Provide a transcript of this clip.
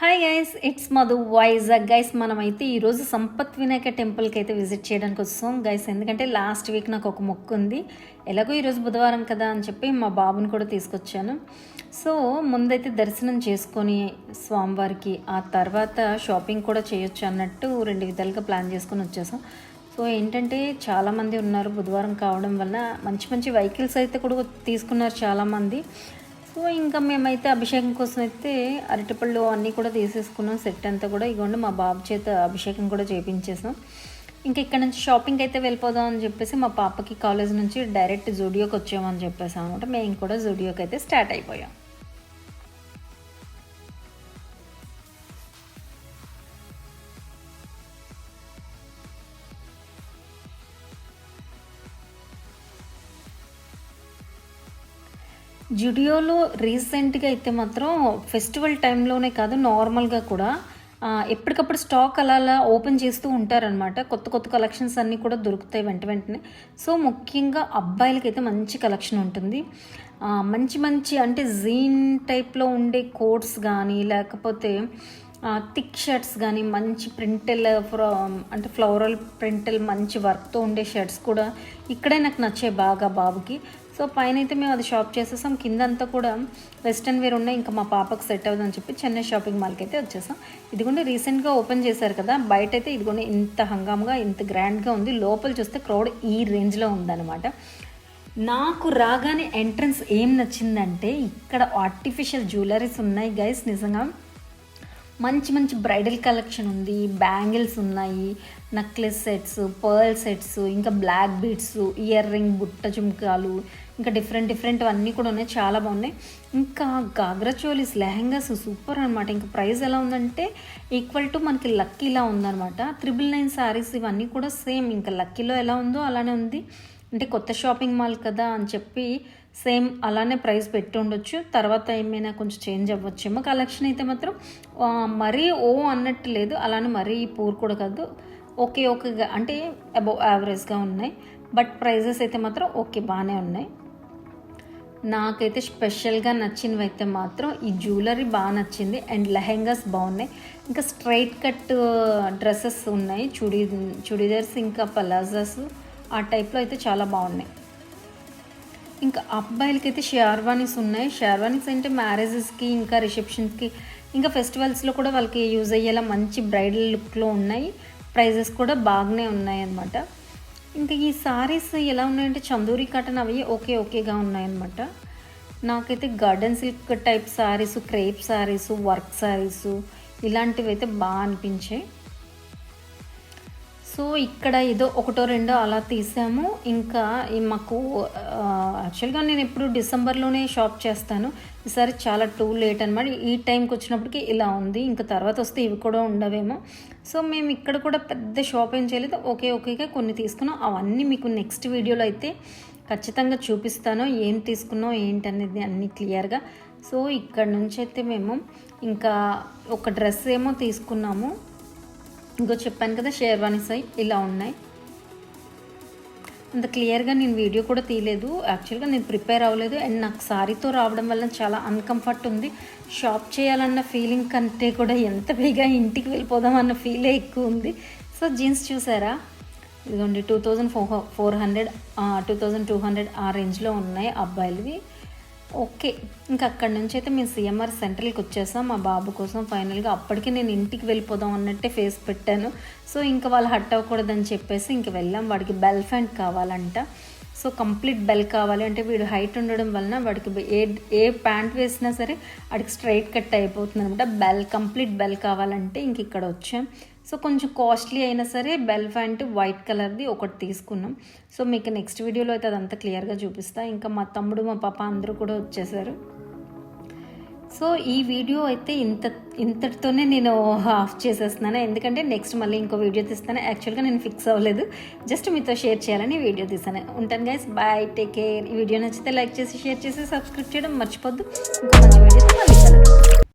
Hi guys, it's Madhu Vizag. Guys మనమైతే ఈరోజు సంపత్ వినాయక టెంపుల్కి అయితే విజిట్ చేయడానికి వస్తాం గైస్. ఎందుకంటే లాస్ట్ వీక్ నాకు ఒక మొక్కు ఉంది, ఎలాగో ఈరోజు బుధవారం కదా అని చెప్పి మా బాబుని కూడా తీసుకొచ్చాను. సో ముందైతే దర్శనం చేసుకొని స్వామివారికి ఆ తర్వాత షాపింగ్ కూడా చేయొచ్చు అన్నట్టు రెండు విధాలుగా ప్లాన్ చేసుకొని వచ్చేసాం. సో ఏంటంటే చాలామంది ఉన్నారు, బుధవారం కావడం వల్ల మంచి మంచి వెహికల్స్ అయితే కూడా తీసుకున్నారు చాలామంది. సో ఇంకా మేమైతే అభిషేకం కోసం అయితే అరటిపళ్ళు అన్నీ కూడా తీసేసుకున్నాం, సెట్ అంతా కూడా. ఇగోండి మా బాబు చేత అభిషేకం కూడా చేయించేసాం. ఇంకా ఇక్కడ నుంచి షాపింగ్కి అయితే వెళ్ళిపోదాం అని చెప్పేసి మా పాపకి కాలేజ్ నుంచి డైరెక్ట్ జూడియోకి వచ్చామని చెప్పేసాం అనమాట. మేము కూడా జూడియోకి అయితే స్టార్ట్ అయిపోయాం. జుడియోలో రీసెంట్గా అయితే మాత్రం ఫెస్టివల్ టైంలోనే కాదు, నార్మల్గా కూడా ఎప్పటికప్పుడు స్టాక్ అలా అలా ఓపెన్ చేస్తూ ఉంటారనమాట. కొత్త కొత్త కలెక్షన్స్ అన్నీ కూడా దొరుకుతాయి వెంట వెంటనే. సో ముఖ్యంగా అబ్బాయిలకైతే మంచి కలెక్షన్ ఉంటుంది. మంచి మంచి అంటే జీన్ టైప్లో ఉండే కోట్స్ కానీ, లేకపోతే థిక్ షర్ట్స్ కానీ, మంచి ప్రింటెల్ అంటే ఫ్లోరల్ ప్రింటెల్ మంచి వర్క్తో ఉండే షర్ట్స్ కూడా ఇక్కడే నాకు నచ్చాయి బాగా బాబుకి. సో పైన అయితే మేము అది షాప్ చేసేసాం, కింద అంతా కూడా వెస్ట్రన్ వేర్ ఉన్నాయి. ఇంకా మా పాపకు సెట్ అవుతుందని చెప్పి చెన్నై షాపింగ్ మాల్కి అయితే వచ్చేసాం. ఇదిగోండి రీసెంట్గా ఓపెన్ చేశారు కదా, బయట అయితే ఇదిగోండి ఇంత హంగామ్గా ఇంత గ్రాండ్గా ఉంది. లోపల చూస్తే క్రౌడ్ ఈ రేంజ్లో ఉందన్నమాట. నాకు రాగానే ఎంట్రన్స్ ఏం నచ్చిందంటే ఇక్కడ ఆర్టిఫిషియల్ జ్యువెలరీస్ ఉన్నాయి గైస్. నిజంగా మంచి మంచి బ్రైడల్ కలెక్షన్ ఉంది, బ్యాంగిల్స్ ఉన్నాయి, నెక్లెస్ సెట్స్, పర్ల్ సెట్స్, ఇంకా బ్లాక్ బీడ్స్, ఇయర్ రింగ్, బుట్ట జుమ్కాలు, ఇంకా డిఫరెంట్ అన్నీ కూడా ఉన్నాయి, చాలా బాగున్నాయి. ఇంకా గాగ్రా చోలీస్, లెహెంగాస్ సూపర్ అనమాట. ఇంకా ప్రైస్ ఎలా ఉందంటే ఈక్వల్ టు మనకి లక్కీలా ఉందన్నమాట. 999 శారీస్ ఇవన్నీ కూడా సేమ్ ఇంకా లక్కీలో ఎలా ఉందో అలానే ఉంది. అంటే కొత్త షాపింగ్ మాల్ కదా అని చెప్పి సేమ్ అలానే ప్రైస్ పెట్టి ఉండొచ్చు, తర్వాత ఏమైనా కొంచెం చేంజ్ అవ్వచ్చేమో. కలెక్షన్ అయితే మాత్రం మరీ అన్నట్టు లేదు, అలానే మరీ పూర్ కూడా కాదు, ఓకేగా అంటే అబౌవ్ యావరేజ్గా ఉన్నాయి. బట్ ప్రైజెస్ అయితే మాత్రం ఓకే బాగానే ఉన్నాయి. నాకైతే స్పెషల్గా నచ్చినవి అయితే మాత్రం ఈ జ్యువెలరీ బాగా నచ్చింది, అండ్ లెహెంగాస్ బాగున్నాయి. ఇంకా స్ట్రైట్ కట్ డ్రెస్సెస్ ఉన్నాయి, చుడీదార్స్, ఇంకా పలాజాస్ ఆ టైప్లో అయితే చాలా బాగున్నాయి. ఇంకా అబ్బాయిలకైతే షేర్వానీస్ ఉన్నాయి. షేర్వానీస్ అంటే మ్యారేజెస్కి, ఇంకా రిసెప్షన్స్కి, ఇంకా ఫెస్టివల్స్లో కూడా వాళ్ళకి యూజ్ అయ్యేలా మంచి బ్రైడల్ లుక్లో ఉన్నాయి. ప్రైజెస్ కూడా బాగానే ఉన్నాయి అన్నమాట. ఇంకా ఈ సారీస్ ఎలా ఉన్నాయంటే చందూరి కాటన్ అవి ఓకేగా ఉన్నాయన్నమాట. నాకైతే garden silk type saris, crepe saris, work saris ఇలాంటివి అయితే బాగా అనిపించాయి. సో ఇక్కడ ఏదో ఒకటో రెండో అలా తీసాము. ఇంకా మాకు యాక్చువల్గా నేను ఎప్పుడు డిసెంబర్లోనే షాప్ చేస్తాను, ఈసారి చాలా టూ లేట్ అనమాట. ఈ టైంకి వచ్చినప్పటికీ ఇలా ఉంది, ఇంకా తర్వాత వస్తే ఇవి కూడా ఉండవేమో. సో మేము ఇక్కడ కూడా పెద్ద షాప్ ఏం చేయలేదు, ఓకేగా కొన్ని తీసుకున్నాం. అవన్నీ మీకు నెక్స్ట్ వీడియోలో అయితే ఖచ్చితంగా చూపిస్తాను, ఏం తీసుకున్నాం ఏంటనేది అన్నీ క్లియర్గా. సో ఇక్కడ నుంచి అయితే మేము ఇంకా ఒక డ్రెస్ ఏమో తీసుకున్నాము. ఇంకో చెప్పాను కదా షేర్వానీస్ అయి ఇలా ఉన్నాయి. అంత క్లియర్గా నేను వీడియో కూడా తీయలేదు, యాక్చువల్గా నేను ప్రిపేర్ అవ్వలేదు. అండ్ నాకు సారీతో రావడం వల్ల చాలా అన్కంఫర్ట్ ఉంది. షాప్ చేయాలన్న ఫీలింగ్ కంటే కూడా ఎంత బేగా ఇంటికి వెళ్ళిపోదాం అన్న ఫీలే ఎక్కువ ఉంది. సో జీన్స్ చూసారా, ఇదిగోండి 2400 2200 ఆ రేంజ్లో ఉన్నాయి అబ్బాయిలవి. ఓకే, ఇంకా అక్కడి నుంచి అయితే మేము సిఎంఆర్ సెంట్రల్కి వచ్చేసాం మా బాబు కోసం. ఫైనల్గా అప్పటికి నేను ఇంటికి వెళ్ళిపోదాం అన్నట్టే ఫేస్ పెట్టాను. సో ఇంకా వాళ్ళు హట్ అవ్వకూడదని చెప్పేసి ఇంక వెళ్ళాం. వాడికి బెల్ ఫ్యాంట్ కావాలంట. సో కంప్లీట్ బెల్ కావాలి అంటే వీడు హైట్ ఉండడం వలన వాడికి ఏ ప్యాంట్ వేసినా సరే వాడికి స్ట్రైట్ కట్ అయిపోతుంది అనమాట. కంప్లీట్ బెల్ కావాలంటే ఇంక ఇక్కడ వచ్చాం. సో కొంచెం కాస్ట్లీ అయినా సరే బెల్ ప్యాంట్ వైట్ కలర్ది ఒకటి తీసుకున్నాం. సో మీకు నెక్స్ట్ వీడియోలో అయితే అదంతా క్లియర్గా చూపిస్తా. ఇంకా మా తమ్ముడు మా పాప అందరూ కూడా వచ్చేసారు. సో ఈ వీడియో అయితే ఇంతటితోనే నేను ఆఫ్ చేసేస్తున్నాను, ఎందుకంటే నెక్స్ట్ మళ్ళీ ఇంకో వీడియో తీస్తాను. యాక్చువల్గా నేను ఫిక్స్ అవ్వలేదు, జస్ట్ మీతో షేర్ చేయాలని వీడియో తీస్తాను. ఉంటాను గైస్, బాయ్, టేక్ కేర్. ఈ వీడియో నచ్చితే లైక్ చేసి, షేర్ చేసి, సబ్స్క్రైబ్ చేయడం మర్చిపోద్దు. ఇంకో మంచి వీడియోతో మళ్ళీ కలుద్దాం.